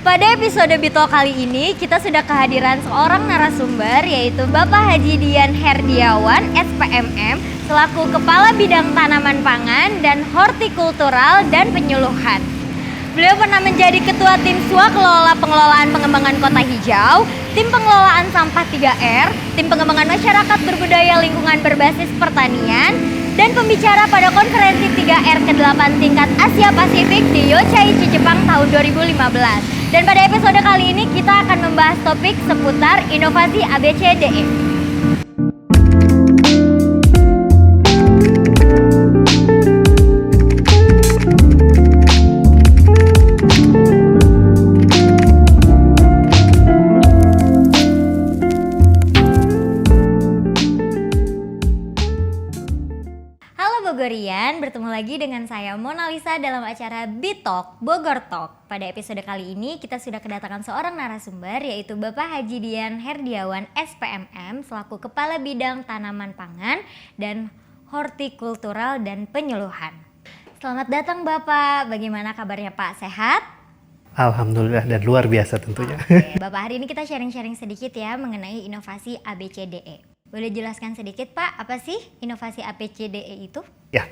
Pada episode Bito kali ini, kita sudah kehadiran seorang narasumber yaitu Bapak Haji Dian Herdiawan, SPMM, selaku Kepala Bidang Tanaman Pangan dan Hortikultural dan Penyuluhan. Beliau pernah menjadi Ketua Tim Swakelola Pengelolaan Pengembangan Kota Hijau, Tim Pengelolaan Sampah 3R, Tim Pengembangan Masyarakat Berbudaya Lingkungan Berbasis Pertanian, dan pembicara pada konferensi 3R ke-8 tingkat Asia Pasifik di Yokkaichi, Jepang tahun 2015. Dan pada episode kali ini kita akan membahas topik seputar inovasi ABCDE. Bogorian, bertemu lagi dengan saya Mona Lisa dalam acara Bitalk Bogor Talk. Pada episode kali ini kita sudah kedatangan seorang narasumber yaitu Bapak Haji Dian Herdiawan SPMM selaku Kepala Bidang Tanaman Pangan dan Hortikultural dan Penyuluhan. Selamat datang Bapak, bagaimana kabarnya Pak? Sehat? Alhamdulillah dan luar biasa tentunya. Oke, Bapak, hari ini kita sharing-sharing sedikit ya mengenai inovasi ABCDE. Boleh jelaskan sedikit Pak, apa sih inovasi ABCDE itu? Ya,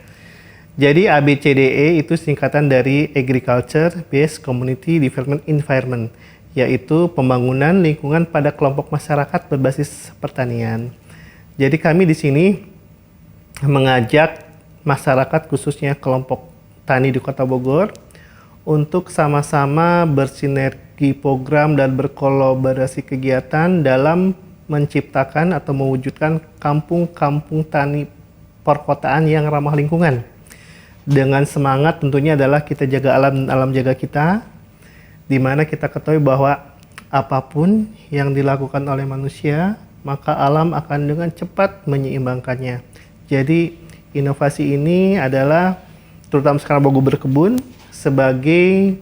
jadi ABCDE itu singkatan dari Agriculture Based Community Development Environment, yaitu pembangunan lingkungan pada kelompok masyarakat berbasis pertanian. Jadi kami di sini mengajak masyarakat khususnya kelompok tani di Kota Bogor untuk sama-sama bersinergi program dan berkolaborasi kegiatan dalam menciptakan atau mewujudkan kampung-kampung tani perkotaan yang ramah lingkungan. Dengan semangat tentunya adalah kita jaga alam, alam jaga kita, di mana kita ketahui bahwa apapun yang dilakukan oleh manusia, maka alam akan dengan cepat menyeimbangkannya. Jadi inovasi ini adalah terutama sekarang Bogor berkebun sebagai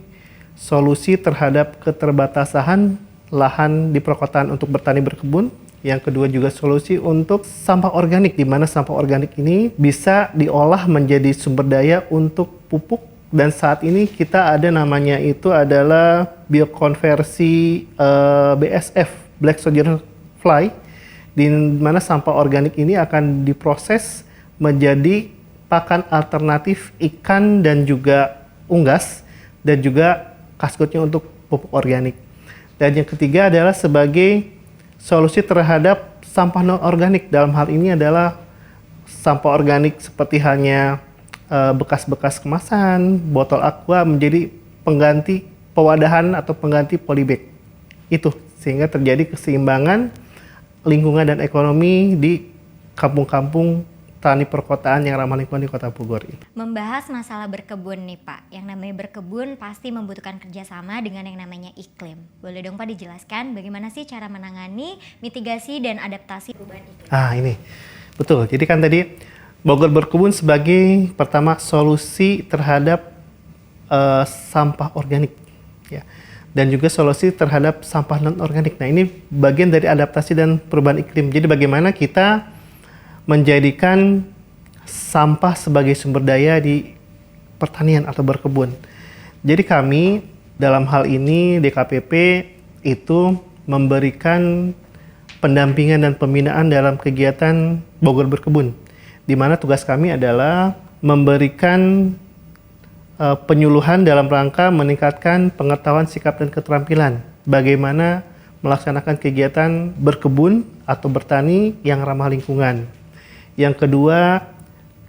solusi terhadap keterbatasan lahan di perkotaan untuk bertani berkebun. Yang kedua juga solusi untuk sampah organik, di mana sampah organik ini bisa diolah menjadi sumber daya untuk pupuk. Dan saat ini kita ada namanya itu adalah biokonversi BSF, Black Soldier Fly, di mana sampah organik ini akan diproses menjadi pakan alternatif ikan dan juga unggas, dan juga kaskotnya untuk pupuk organik. Dan yang ketiga adalah sebagai solusi terhadap sampah non-organik. Dalam hal ini adalah sampah organik seperti halnya bekas-bekas kemasan, botol aqua menjadi pengganti pewadahan atau pengganti polybag. Itu sehingga terjadi keseimbangan lingkungan dan ekonomi di kampung-kampung tani perkotaan yang ramah lingkungan di Kota Bogor. Membahas masalah berkebun nih Pak, yang namanya berkebun pasti membutuhkan kerjasama dengan yang namanya iklim. Boleh dong Pak dijelaskan bagaimana sih cara menangani, mitigasi, dan adaptasi perubahan iklim? Ini betul. Jadi kan tadi Bogor berkebun sebagai pertama solusi terhadap sampah organik, ya, dan juga solusi terhadap sampah non organik. Nah ini bagian dari adaptasi dan perubahan iklim. Jadi bagaimana kita menjadikan sampah sebagai sumber daya di pertanian atau berkebun. Jadi kami dalam hal ini DKPP itu memberikan pendampingan dan pembinaan dalam kegiatan Bogor berkebun, di mana tugas kami adalah memberikan penyuluhan dalam rangka meningkatkan pengetahuan, sikap, dan keterampilan bagaimana melaksanakan kegiatan berkebun atau bertani yang ramah lingkungan. Yang kedua,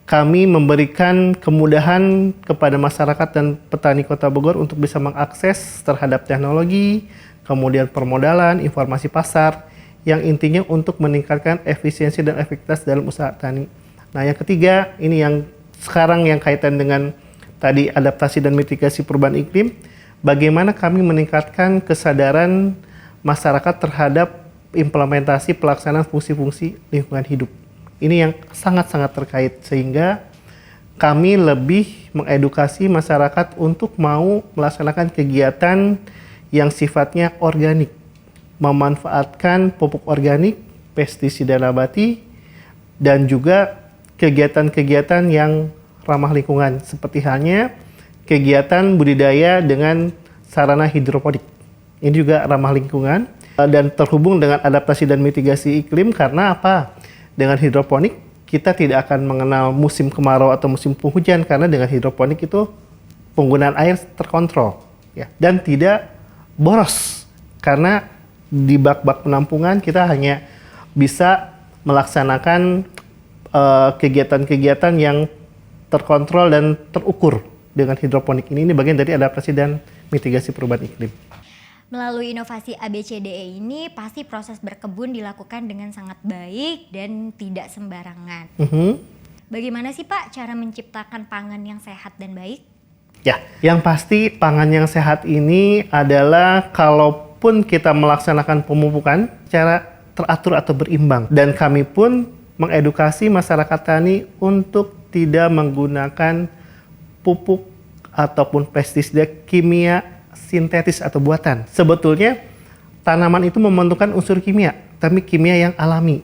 kami memberikan kemudahan kepada masyarakat dan petani Kota Bogor untuk bisa mengakses terhadap teknologi, kemudian permodalan, informasi pasar, yang intinya untuk meningkatkan efisiensi dan efektivitas dalam usaha tani. Nah yang ketiga, ini yang sekarang yang kaitan dengan tadi adaptasi dan mitigasi perubahan iklim, bagaimana kami meningkatkan kesadaran masyarakat terhadap implementasi pelaksanaan fungsi-fungsi lingkungan hidup. Ini yang sangat-sangat terkait, sehingga kami lebih mengedukasi masyarakat untuk mau melaksanakan kegiatan yang sifatnya organik, memanfaatkan pupuk organik, pestisida nabati, dan juga kegiatan-kegiatan yang ramah lingkungan, seperti halnya kegiatan budidaya dengan sarana hidroponik. Ini juga ramah lingkungan dan terhubung dengan adaptasi dan mitigasi iklim karena apa? Dengan hidroponik kita tidak akan mengenal musim kemarau atau musim penghujan karena dengan hidroponik itu penggunaan air terkontrol ya dan tidak boros karena di bak-bak penampungan kita hanya bisa melaksanakan kegiatan-kegiatan yang terkontrol dan terukur dengan hidroponik ini bagian dari adaptasi dan mitigasi perubahan iklim. Melalui inovasi ABCDE ini pasti proses berkebun dilakukan dengan sangat baik dan tidak sembarangan. Bagaimana sih Pak cara menciptakan pangan yang sehat dan baik? Ya, yang pasti pangan yang sehat ini adalah kalaupun kita melaksanakan pemupukan secara teratur atau berimbang. Dan kami pun mengedukasi masyarakat tani untuk tidak menggunakan pupuk ataupun pestisida kimia sintetis atau buatan. Sebetulnya tanaman itu membutuhkan unsur kimia, tapi kimia yang alami,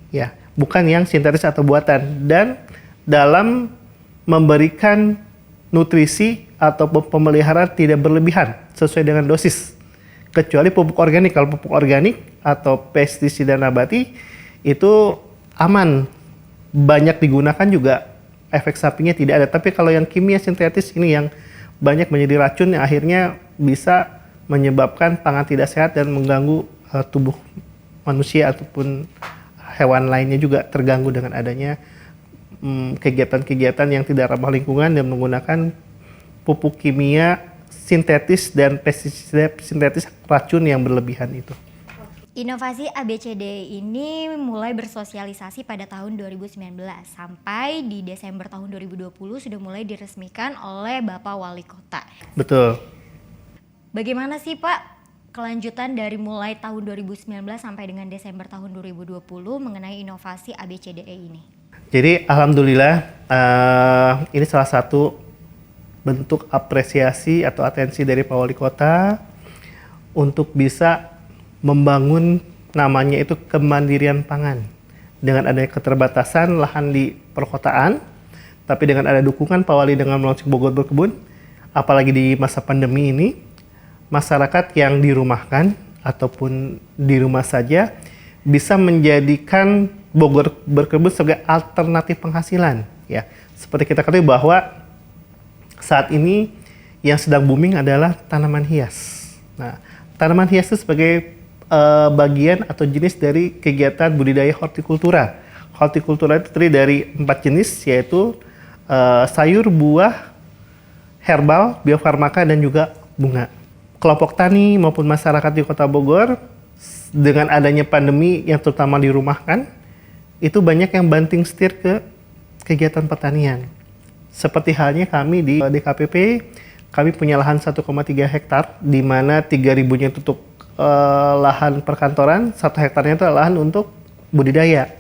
ya, bukan yang sintetis atau buatan. Dan dalam memberikan nutrisi atau pemeliharaan tidak berlebihan sesuai dengan dosis. Kecuali pupuk organik. Kalau pupuk organik atau pestisida nabati itu aman, banyak digunakan juga efek sampingnya tidak ada. Tapi kalau yang kimia sintetis ini yang banyak menjadi racun yang akhirnya bisa menyebabkan pangan tidak sehat dan mengganggu tubuh manusia ataupun hewan lainnya juga terganggu dengan adanya kegiatan-kegiatan yang tidak ramah lingkungan dan menggunakan pupuk kimia sintetis dan pestisida sintetis racun yang berlebihan itu. Inovasi ABCDE ini mulai bersosialisasi pada tahun 2019 sampai di Desember tahun 2020 sudah mulai diresmikan oleh Bapak Wali Kota. Betul. Bagaimana sih Pak kelanjutan dari mulai tahun 2019 sampai dengan Desember tahun 2020 mengenai inovasi ABCDE ini? Jadi alhamdulillah ini salah satu bentuk apresiasi atau atensi dari Pak Wali Kota untuk bisa membangun namanya itu kemandirian pangan. Dengan adanya keterbatasan lahan di perkotaan, tapi dengan ada dukungan Pak Wali dengan melaunching Bogor Berkebun, apalagi di masa pandemi ini, masyarakat yang dirumahkan ataupun di rumah saja bisa menjadikan Bogor Berkebun sebagai alternatif penghasilan. Ya, seperti kita ketahui bahwa saat ini yang sedang booming adalah tanaman hias. Nah, tanaman hias itu sebagai bagian atau jenis dari kegiatan budidaya hortikultura. Hortikultura itu terdiri dari 4 jenis, yaitu sayur, buah, herbal, biofarmaka, dan juga bunga. Kelompok tani maupun masyarakat di Kota Bogor, dengan adanya pandemi yang terutama dirumahkan, itu banyak yang banting setir ke kegiatan pertanian. Seperti halnya kami di DKPP, kami punya lahan 1,3 hektar, di mana 3.000-nya untuk lahan perkantoran, 1 hektarnya itu lahan untuk budidaya.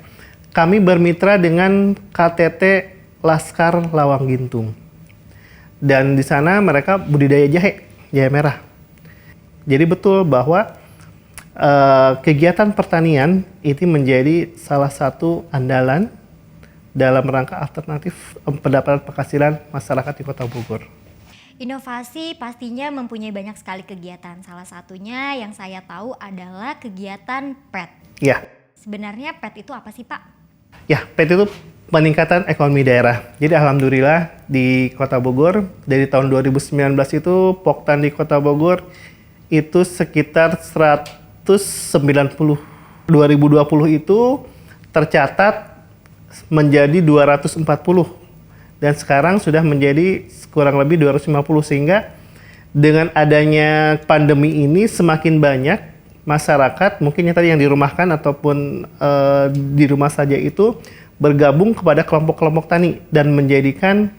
Kami bermitra dengan KTT Laskar Lawang Gintung. Dan di sana mereka budidaya jahe merah. Jadi betul bahwa kegiatan pertanian itu menjadi salah satu andalan dalam rangka alternatif pendapatan penghasilan masyarakat di Kota Bogor. Inovasi pastinya mempunyai banyak sekali kegiatan. Salah satunya yang saya tahu adalah kegiatan PET. Ya. Sebenarnya PET itu apa sih Pak? Ya, PET itu peningkatan ekonomi daerah. Jadi alhamdulillah di Kota Bogor dari tahun 2019 itu Poktan di Kota Bogor itu sekitar 190. 2020 itu tercatat menjadi 240. Dan sekarang sudah menjadi kurang lebih 250, sehingga dengan adanya pandemi ini semakin banyak masyarakat mungkin yang tadi yang dirumahkan ataupun di rumah saja itu bergabung kepada kelompok-kelompok tani dan menjadikan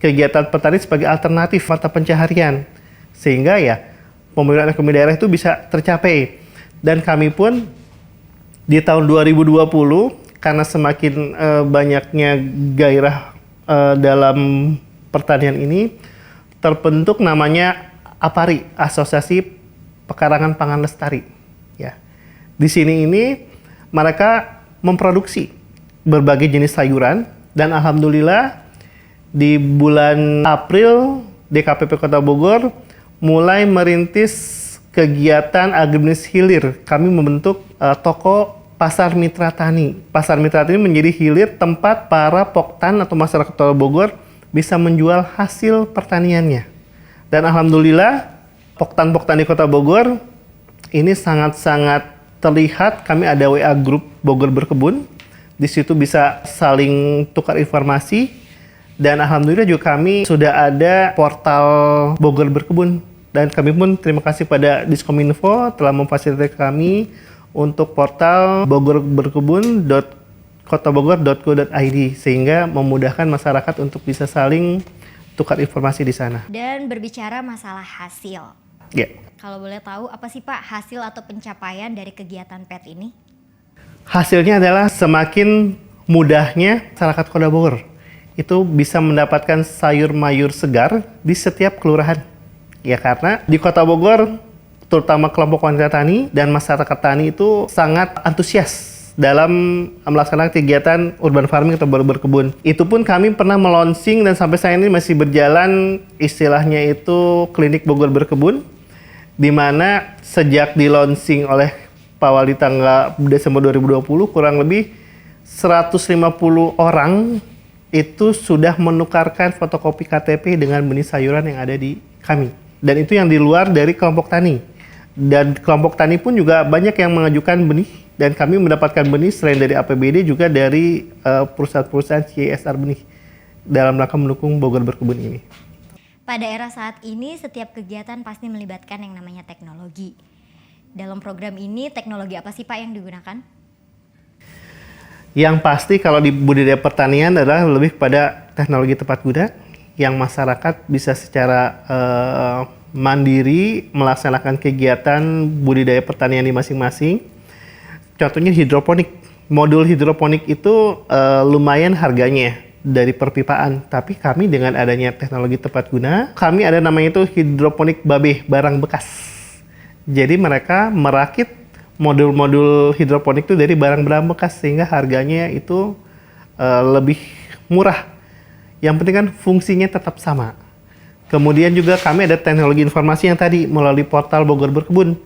kegiatan petani sebagai alternatif mata pencaharian, sehingga ya pemulihan ekonomi daerah itu bisa tercapai. Dan kami pun di tahun 2020 karena semakin banyaknya gairah dalam pertanian ini terbentuk namanya APARI, Asosiasi Pekarangan Pangan Lestari. Ya, di sini ini mereka memproduksi berbagai jenis sayuran dan alhamdulillah di bulan April DKPP Kota Bogor mulai merintis kegiatan agribisnis hilir. Kami membentuk toko Pasar Mitra Tani. Pasar Mitra Tani menjadi hilir tempat para poktan atau masyarakat Kota Bogor bisa menjual hasil pertaniannya. Dan alhamdulillah, poktan-poktan di Kota Bogor ini sangat-sangat terlihat. Kami ada WA Group Bogor Berkebun. Di situ bisa saling tukar informasi. Dan alhamdulillah juga kami sudah ada portal Bogor Berkebun. Dan kami pun terima kasih pada Diskominfo telah memfasilitasi kami untuk portal bogorberkebun.kotabogor.go.id sehingga memudahkan masyarakat untuk bisa saling tukar informasi di sana. Dan berbicara masalah hasil. Ya. Kalau boleh tahu apa sih Pak hasil atau pencapaian dari kegiatan PET ini? Hasilnya adalah semakin mudahnya masyarakat Kota Bogor itu bisa mendapatkan sayur mayur segar di setiap kelurahan. Ya karena di Kota Bogor, terutama kelompok wanita tani dan masyarakat tani itu sangat antusias dalam melaksanakan kegiatan urban farming atau berkebun. Itu pun kami pernah melonsing dan sampai saat ini masih berjalan istilahnya itu klinik Bogor Berkebun, di mana sejak di-launching oleh Pak Wali tanggal Desember 2020 kurang lebih 150 orang itu sudah menukarkan fotokopi KTP dengan benih sayuran yang ada di kami. Dan itu yang di luar dari kelompok tani. Dan kelompok tani pun juga banyak yang mengajukan benih. Dan kami mendapatkan benih selain dari APBD juga dari perusahaan-perusahaan CSR benih dalam rangka mendukung Bogor Berkebun ini. Pada era saat ini, setiap kegiatan pasti melibatkan yang namanya teknologi. Dalam program ini, teknologi apa sih Pak yang digunakan? Yang pasti kalau di budidaya pertanian adalah lebih pada teknologi tepat guna, yang masyarakat bisa secara mandiri melaksanakan kegiatan budidaya pertanian di masing-masing. Contohnya hidroponik. Modul hidroponik itu lumayan harganya dari perpipaan. Tapi kami dengan adanya teknologi tepat guna, kami ada namanya itu hidroponik babe, barang bekas. Jadi mereka merakit modul-modul hidroponik itu dari barang-barang bekas sehingga harganya itu lebih murah. Yang penting kan fungsinya tetap sama. Kemudian juga kami ada teknologi informasi yang tadi melalui portal Bogor Berkebun,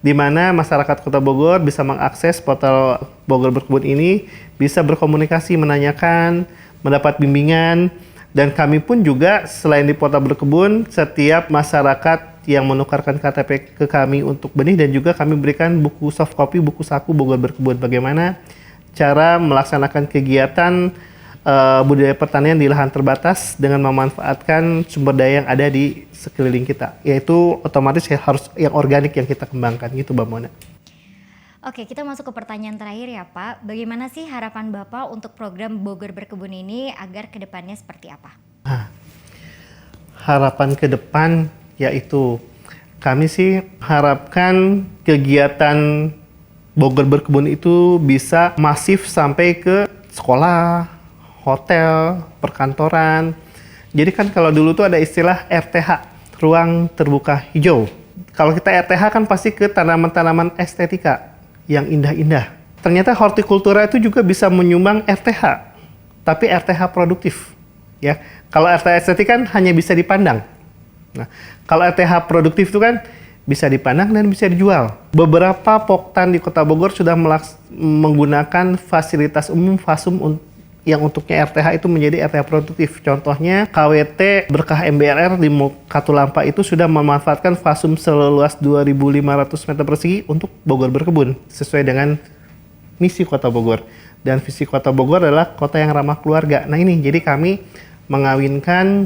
di mana masyarakat Kota Bogor bisa mengakses portal Bogor Berkebun ini, bisa berkomunikasi, menanyakan, mendapat bimbingan, dan kami pun juga selain di portal Berkebun, setiap masyarakat yang menukarkan KTP ke kami untuk benih dan juga kami berikan buku soft copy, buku saku Bogor Berkebun, bagaimana cara melaksanakan kegiatan budidaya pertanian di lahan terbatas dengan memanfaatkan sumber daya yang ada di sekeliling kita, yaitu otomatis harus yang organik yang kita kembangkan gitu Mbak Mona. Oke, kita masuk ke pertanyaan terakhir ya Pak. Bagaimana sih harapan Bapak untuk program Bogor Berkebun ini agar kedepannya seperti apa? Harapan ke depan yaitu kami sih harapkan kegiatan Bogor Berkebun itu bisa masif sampai ke sekolah, hotel, perkantoran. Jadi kan kalau dulu tuh ada istilah RTH, ruang terbuka hijau. Kalau kita RTH kan pasti ke tanaman-tanaman estetika yang indah-indah. Ternyata hortikultura itu juga bisa menyumbang RTH, tapi RTH produktif. Ya, kalau RTH estetik kan hanya bisa dipandang. Nah, kalau RTH produktif itu kan bisa dipandang dan bisa dijual. Beberapa poktan di Kota Bogor sudah menggunakan fasilitas umum FASUM yang untuknya RTH itu menjadi RTH produktif. Contohnya KWT Berkah MBRR di Katulampa itu sudah memanfaatkan FASUM seluas 2.500 meter persegi untuk Bogor Berkebun sesuai dengan misi Kota Bogor. Dan visi Kota Bogor adalah kota yang ramah keluarga. Nah ini jadi kami mengawinkan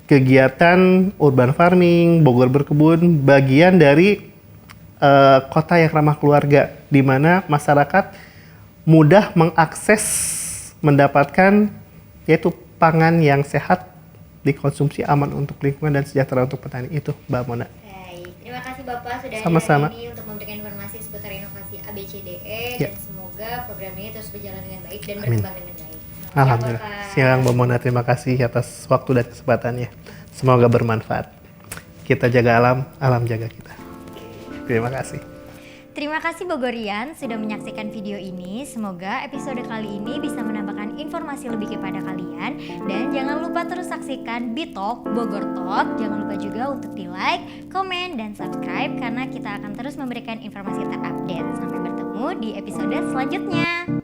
kegiatan urban farming, Bogor Berkebun, bagian dari kota yang ramah keluarga, di mana masyarakat mudah mengakses mendapatkan yaitu pangan yang sehat, dikonsumsi aman untuk lingkungan dan sejahtera untuk petani. Itu Mbak Mona. Baik, terima kasih Bapak sudah Sama-sama. hadir hari ini untuk memberikan informasi seputar inovasi ABCDE Ya. dan semoga program ini terus berjalan dengan baik dan Amin. berkembang dengan baik. Alhamdulillah. Siang Mbak Mona, terima kasih atas waktu dan kesempatannya. Semoga bermanfaat. Kita jaga alam, alam jaga kita. Terima kasih. Terima kasih Bogorian sudah menyaksikan video ini. Semoga episode kali ini bisa menambahkan informasi lebih kepada kalian. Dan jangan lupa terus saksikan Bitalk Bogor Talk cocok, jangan lupa juga untuk di like, komen, dan subscribe karena kita akan terus memberikan informasi terupdate. Sampai bertemu di episode selanjutnya.